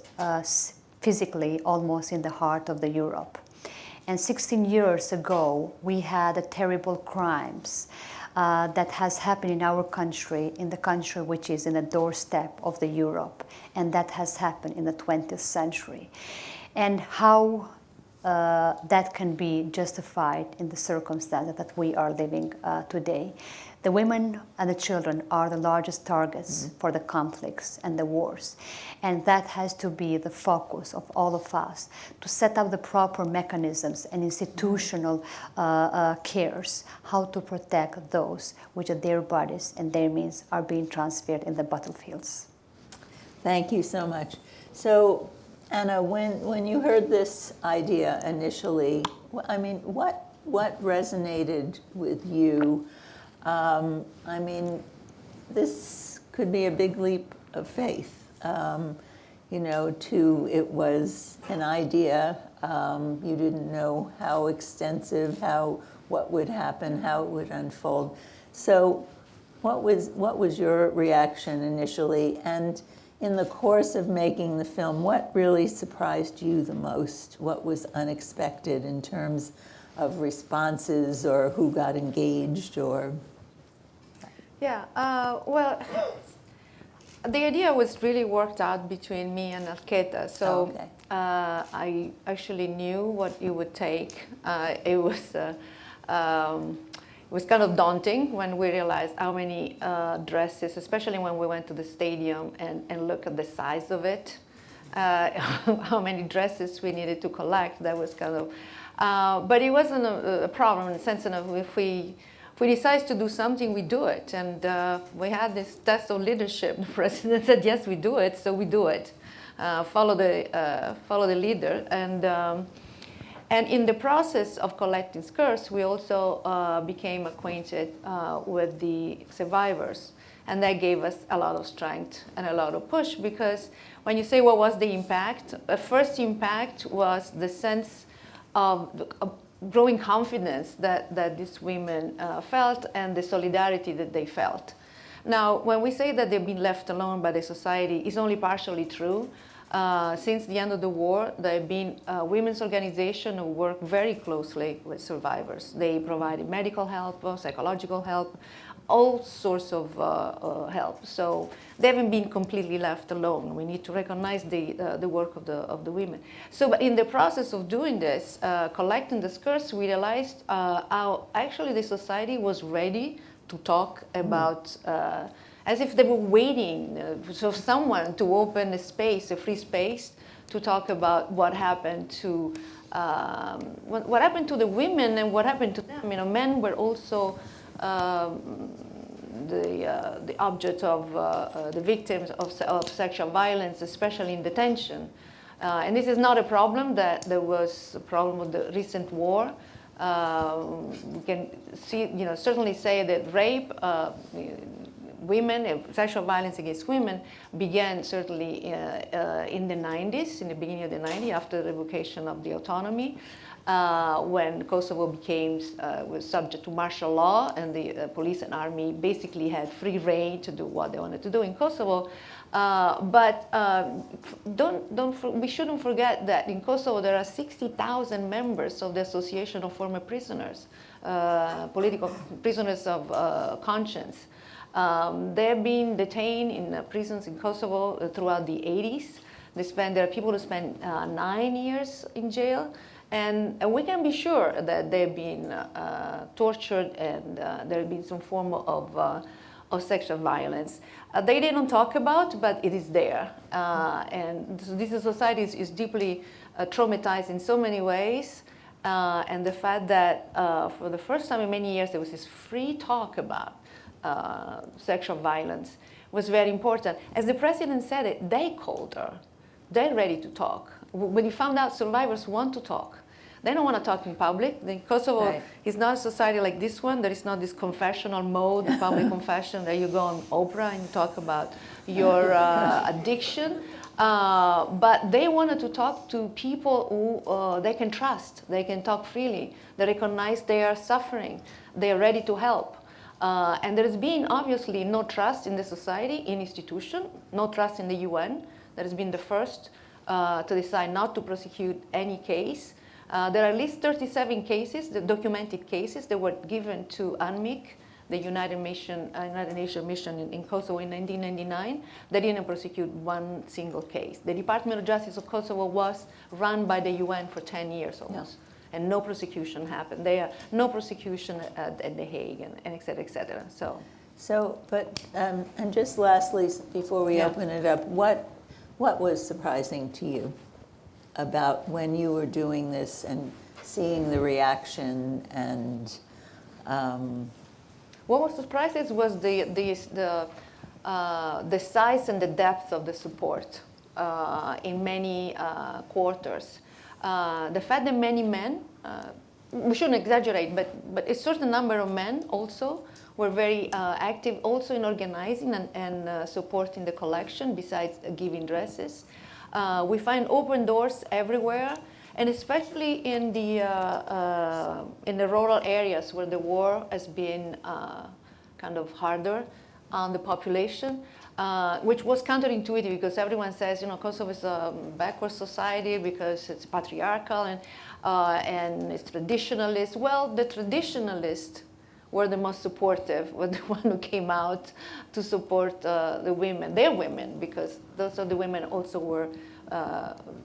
Speaker 4: physically almost in the heart of the Europe. And 16 years ago, we had a terrible crimes that has happened in our country, in the country which is in the doorstep of the Europe, and that has happened in the 20th century. And how that can be justified in the circumstances that we are living today. The women and the children are the largest targets for the conflicts and the wars. And that has to be the focus of all of us, to set up the proper mechanisms and institutional cares, how to protect those which their bodies and their means are being transferred in the battlefields.
Speaker 2: Thank you so much. So, Anna, when you heard this idea initially, I mean, what resonated with you? I mean, this could be a big leap of faith. You know, it was an idea. You didn't know how extensive, what would happen, how it would unfold. So, what was your reaction initially? And in the course of making the film, what really surprised you the most? What was unexpected in terms of responses or who got engaged or?
Speaker 6: Yeah, well, the idea was really worked out between me and Alketa. So
Speaker 2: Okay.
Speaker 6: I actually knew what it would take. It was kind of daunting when we realized how many dresses, especially when we went to the stadium and look at the size of it, how many dresses we needed to collect. That was kind of, but it wasn't a problem in the sense of if we decide to do something, we do it. And we had this test of leadership. The president said, yes, we do it, so we do it. Follow the leader. And in the process of collecting skirts, we also became acquainted with the survivors. And that gave us a lot of strength and a lot of push, because when you say what was the impact, the first impact was the sense of growing confidence that these women felt and the solidarity that they felt. Now, when we say that they've been left alone by the society, it's only partially true. Since the end of the war, there have been women's organizations who work very closely with survivors. They provided medical help, psychological help, all sorts of help. So they haven't been completely left alone. We need to recognize the work of the women. So in the process of doing this, collecting the skirts, we realized how actually the society was ready to talk about as if they were waiting for someone to open a space, a free space, to talk about what happened to the women and what happened to them. You know, men were also the object of the victims of sexual violence, especially in detention. And this is not a problem that there was a problem with the recent war. We can see, certainly say that rape, women, sexual violence against women began certainly in the 90s, in the beginning of the 90s, after the revocation of the autonomy, when Kosovo was subject to martial law, and the police and army basically had free rein to do what they wanted to do in Kosovo. But we shouldn't forget that in Kosovo there are 60,000 members of the Association of Former Prisoners, political prisoners of conscience. They have been detained in prisons in Kosovo throughout the 80s. There are people who spend 9 years in jail, and we can be sure that they've been tortured and there have been some form of sexual violence. They don't talk about, but it is there. And this society is deeply traumatized in so many ways. And the fact that for the first time in many years there was this free talk about sexual violence was very important. As the president said it, they called her. They're ready to talk. When he found out survivors want to talk, they don't want to talk in public. Kosovo
Speaker 2: Right.
Speaker 6: is not a society like this one. There is not this confessional mode, public confession, that you go on Oprah and you talk about your addiction. But they wanted to talk to people who they can trust. They can talk freely. They recognize they are suffering. They are ready to help. And there has been obviously no trust in the society, in institution, no trust in the UN. That has been the first to decide not to prosecute any case. There are at least 37 cases, the documented cases, that were given to UNMIK, the United Nations mission in Kosovo in 1999. They didn't prosecute one single case. The Department of Justice of Kosovo was run by the UN for 10 years almost. Yeah. And no prosecution happened. There no prosecution at The Hague, and et cetera, et cetera.
Speaker 2: And just lastly, before we
Speaker 6: Yeah.
Speaker 2: open it up, what was surprising to you about when you were doing this and seeing the reaction and
Speaker 6: what was surprising was the size and the depth of the support in many quarters. The fact that many men, we shouldn't exaggerate, but a certain number of men also were very active also in organizing and supporting the collection, besides giving dresses. We find open doors everywhere, and especially in the rural areas where the war has been kind of harder on the population, which was counterintuitive because everyone says, Kosovo is a backward society because it's patriarchal and it's traditionalist. Well, the traditionalists were the most supportive, were the one who came out to support the women, their women, because those are the women also were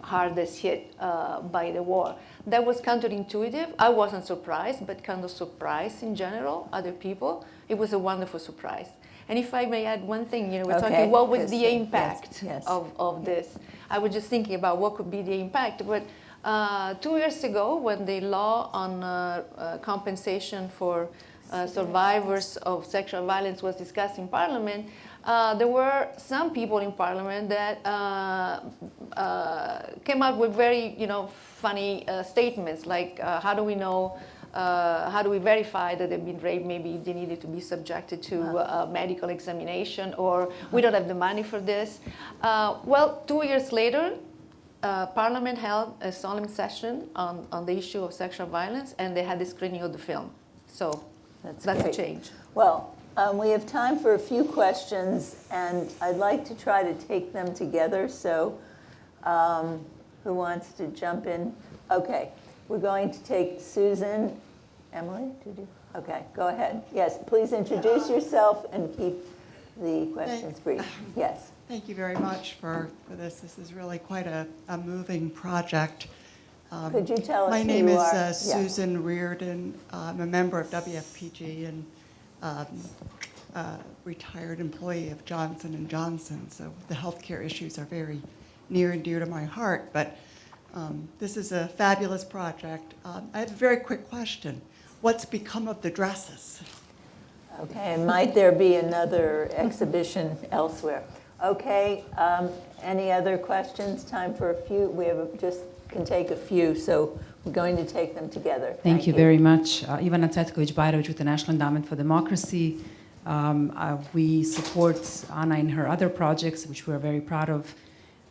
Speaker 6: hardest hit by the war. That was counterintuitive. I wasn't surprised, but kind of surprised in general, other people. It was a wonderful surprise. And if I may add one thing, we're talking what was the impact of this. I was just thinking about what could be the impact. But 2 years ago, when the law on compensation for survivors of sexual violence was discussed in Parliament, there were some people in Parliament that came out with very, funny statements, like how do we know, how do we verify that they've been raped? Maybe they needed to be subjected to a medical examination, or we don't have the money for this. Well, 2 years later, Parliament held a solemn session on the issue of sexual violence, and they had the screening of the film. So that's a change.
Speaker 2: Well, we have time for a few questions, and I'd like to try to take them together. So who wants to jump in? Okay, we're going to take Susan. Emily, okay, go ahead. Yes, please introduce yourself and keep the questions brief. Yes.
Speaker 7: Thank you very much for this. This is really quite a moving project.
Speaker 2: Could you tell us
Speaker 7: my
Speaker 2: who
Speaker 7: name
Speaker 2: you
Speaker 7: is
Speaker 2: are?
Speaker 7: Susan Reardon. I'm a member of WFPG and retired employee of Johnson & Johnson. So the healthcare issues are very near and dear to my heart. But this is a fabulous project. I have a very quick question. What's become of the dresses?
Speaker 2: Okay, and might there be another exhibition elsewhere? Okay, any other questions? Time for a few. We have can take a few, so we're going to take them together.
Speaker 8: Thank you very much. Ivana Cvetković-Bajrović with the National Endowment for Democracy. We support Anna in her other projects, which we're very proud of.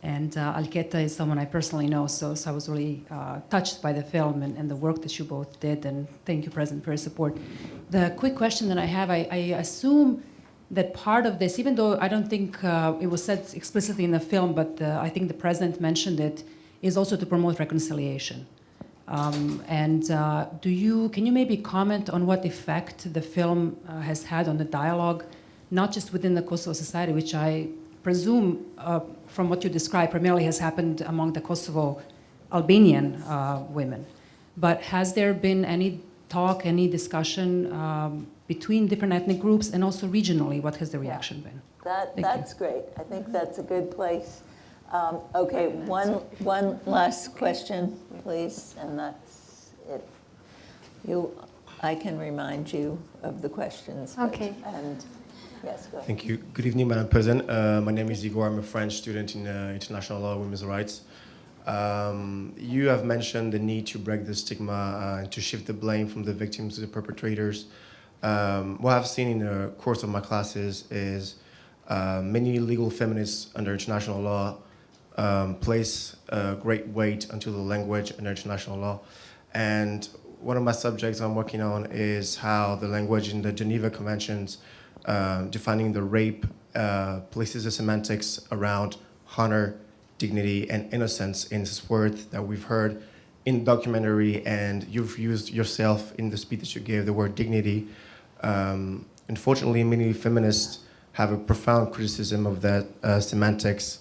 Speaker 8: And Alketa is someone I personally know, so I was really touched by the film and the work that you both did. And thank you, President, for your support. The quick question that I have, I assume that part of this, even though I don't think it was said explicitly in the film, but I think the President mentioned it, is also to promote reconciliation. Can you maybe comment on what effect the film has had on the dialogue, not just within the Kosovo society, which I presume, from what you described, primarily has happened among the Kosovo Albanian women. But has there been any talk, any discussion between different ethnic groups, and also regionally? What has the reaction been?
Speaker 2: That's great. I think that's a good place. Okay, one last question, please, and that's I can remind you of the questions. but-
Speaker 4: Okay.
Speaker 2: And, yes, go ahead.
Speaker 9: Thank you. Good evening, Madam President. My name is Igor. I'm a French student in international law and women's rights. You have mentioned the need to break the stigma and to shift the blame from the victims to the perpetrators. What I've seen in the course of my classes is many legal feminists under international law place great weight onto the language under international law. And one of my subjects I'm working on is how the language in the Geneva Conventions defining the rape places the semantics around honor, dignity, and innocence in this word that we've heard in the documentary, and you've used yourself in the speech that you gave, the word dignity. Unfortunately, many feminists have a profound criticism of that semantics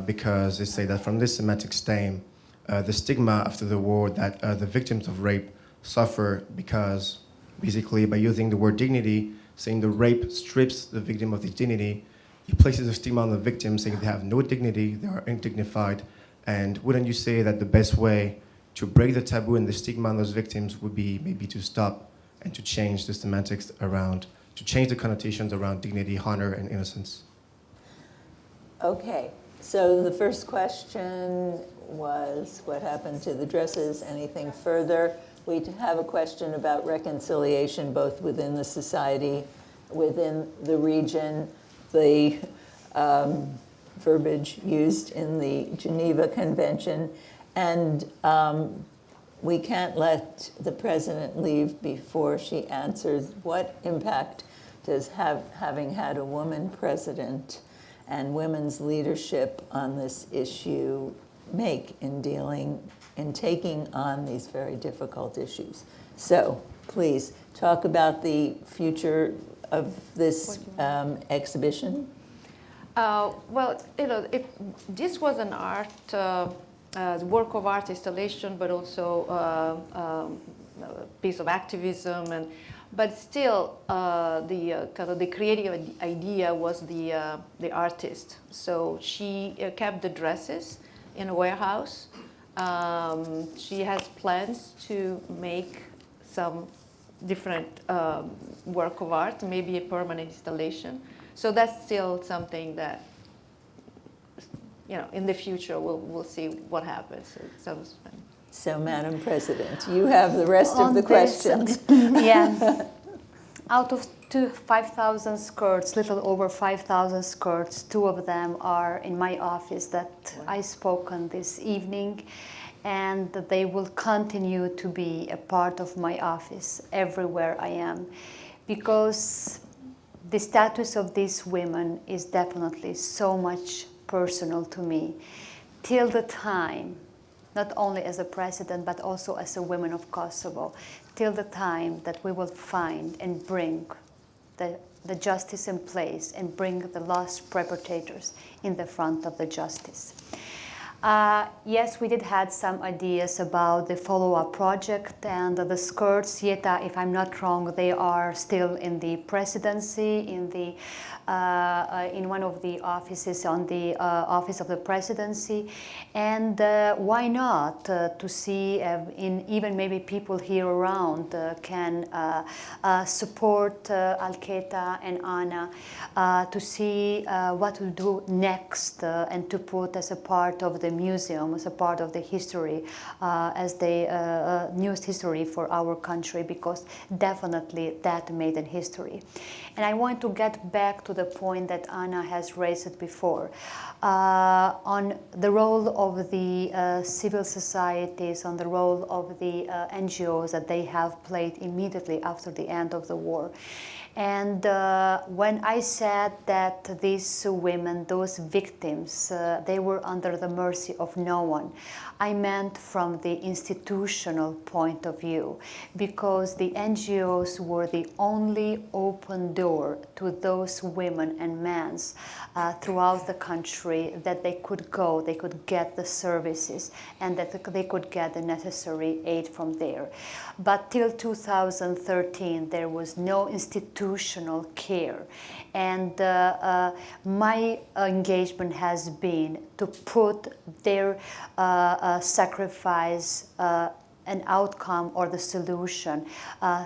Speaker 9: because they say that from this semantic stain, the stigma after the war that the victims of rape suffer because basically by using the word dignity, saying the rape strips the victim of his dignity, it places a stigma on the victim saying they have no dignity, they are undignified. And wouldn't you say that the best way to break the taboo and the stigma on those victims would be maybe to stop and to change the semantics around, to change the connotations around dignity, honor, and innocence?
Speaker 2: Okay, so the first question was what happened to the dresses? Anything further? We have a question about reconciliation both within the society, within the region, the verbiage used in the Geneva Convention, and we can't let the president leave before she answers what impact does having had a woman president and women's leadership on this issue make in taking on these very difficult issues. So please talk about the future of this exhibition.
Speaker 6: Well, this was an work of art installation, but also a piece of activism, but still the creative idea was the artist. So she kept the dresses in a warehouse. She has plans to make some different work of art, maybe a permanent installation. So that's still something that, in the future we'll see what happens.
Speaker 2: So, Madam President, you have the rest of the questions.
Speaker 4: Yeah. Out of 5,000 skirts, little over 5,000 skirts, 2 of them are in my office that I spoke on this evening, and they will continue to be a part of my office everywhere I am, because the status of these women is definitely so much personal to me. Till the time, not only as a president, but also as a woman of Kosovo, till the time that we will find and bring the justice in place and bring the lost perpetrators in the front of the justice. Yes, we did had some ideas about the follow-up project and the skirts. Yet, if I'm not wrong, they are still in the presidency, in one of the offices on the office of the presidency. And why not to see even maybe people here around can support Alketa and Anna to see what to do next and to put as a part of the museum, as a part of the history, as the newest history for our country, because definitely that made an history. And I want to get back to the point that Anna has raised before on the role of the civil societies, on the role of the NGOs that they have played immediately after the end of the war. And when I said that these women, those victims, they were under the mercy of no one, I meant from the institutional point of view, because the NGOs were the only open door to those women and men throughout the country that they could go, they could get the services, and that they could get the necessary aid from there. But till 2013, there was no institutional care. And my engagement has been to put their sacrifice an outcome or the solution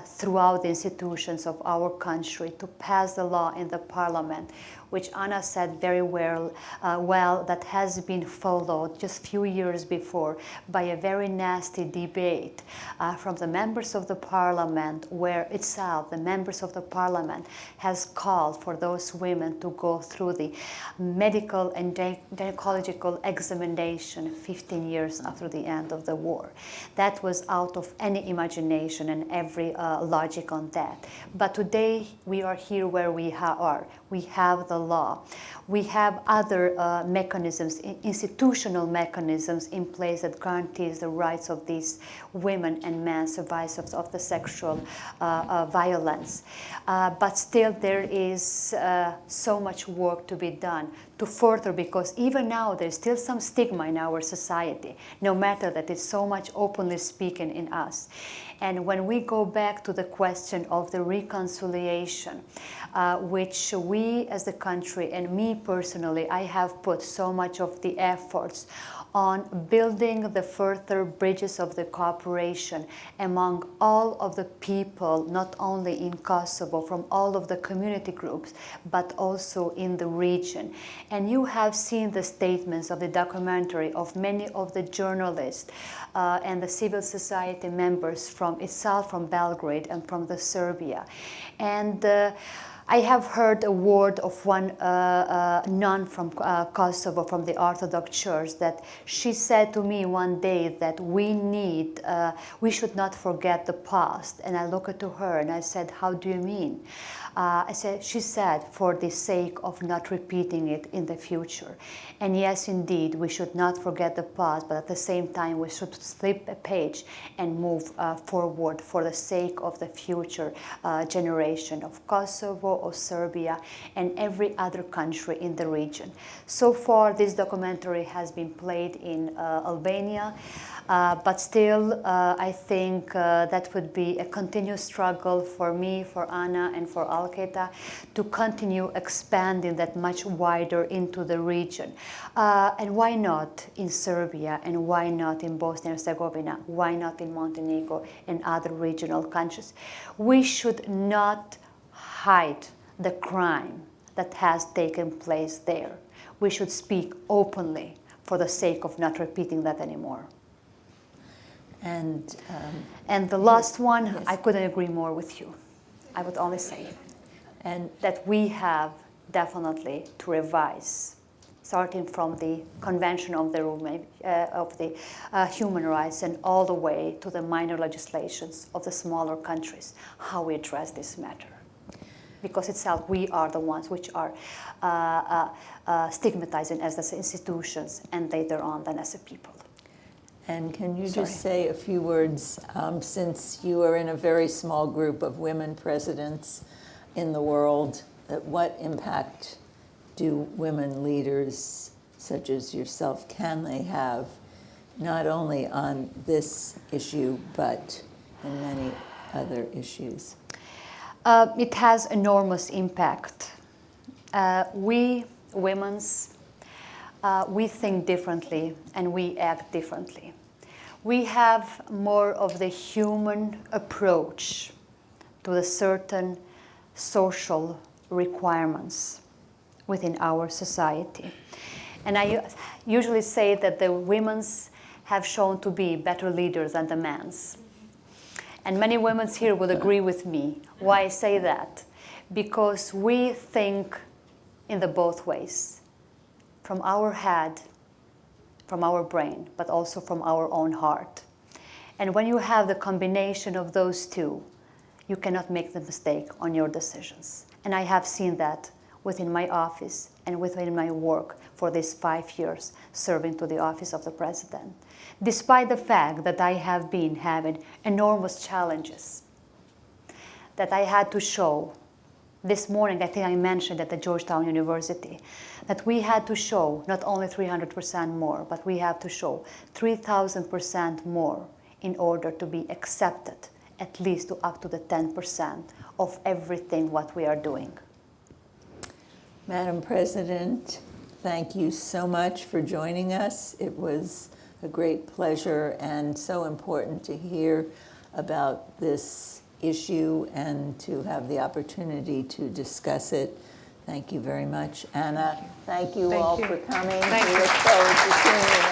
Speaker 4: throughout the institutions of our country to pass the law in the parliament, which Anna said very well, that has been followed just a few years before by a very nasty debate from the members of the parliament, where itself the members of the parliament has called for those women to go through the medical and gynecological examination 15 years after the end of the war. That was out of any imagination and every logic on that. But today we are here where we are. We have the law. We have other mechanisms, institutional mechanisms in place that guarantees the rights of these women and men survivors of the sexual violence. But still there is so much work to be done to further, because even now there's still some stigma in our society, no matter that it's so much openly speaking in us. And when we go back to the question of the reconciliation, which we as the country and me personally, I have put so much of the efforts on building the further bridges of the cooperation among all of the people, not only in Kosovo, from all of the community groups, but also in the region. And you have seen the statements of the documentary of many of the journalists and the civil society members from itself, from Belgrade and from the Serbia. And I have heard a word of one nun from Kosovo, from the Orthodox Church, that she said to me one day that we should not forget the past. And I looked to her and I said, how do you mean? She said, for the sake of not repeating it in the future. And yes, indeed, we should not forget the past, but at the same time, we should flip a page and move forward for the sake of the future generation of Kosovo, of Serbia, and every other country in the region. So far, this documentary has been played in Albania, but still, I think that would be a continuous struggle for me, for Anna, and for Alketa to continue expanding that much wider into the region. And why not in Serbia, and why not in Bosnia and Herzegovina, why not in Montenegro and other regional countries? We should not hide the crime that has taken place there. We should speak openly for the sake of not repeating that anymore. And the last one, yes. I couldn't agree more with you. I would only say and that we have definitely to revise, starting from the Convention of the Human Rights and all the way to the minor legislations of the smaller countries, how we address this matter. Because itself, we are the ones which are stigmatizing as the institutions and later on then as a people.
Speaker 2: And can you just say a few words, since you are in a very small group of women presidents in the world, what impact do women leaders such as yourself, can they have, not only on this issue, but in many other issues?
Speaker 4: It has enormous impact. We, women, we think differently and we act differently. We have more of the human approach to the certain social requirements within our society. And I usually say that the women's have shown to be better leaders than the men's. And many women here would agree with me. Why I say that? Because we think in the both ways, from our head, from our brain, but also from our own heart. And when you have the combination of those two, you cannot make the mistake on your decisions. And I have seen that within my office and within my work for these 5 years serving to the office of the president. Despite the fact that I have been having enormous challenges that I had to show. This morning, I think I mentioned at the Georgetown University that we had to show not only 300% more, but we have to show 3,000% more in order to be accepted, at least to up to the 10% of everything what we are doing.
Speaker 2: Madam President, thank you so much for joining us. It was a great pleasure and so important to hear about this issue and to have the opportunity to discuss it. Thank you very much. Anna, thank you all for coming.
Speaker 6: Thank
Speaker 2: We
Speaker 6: you.
Speaker 2: look forward to seeing you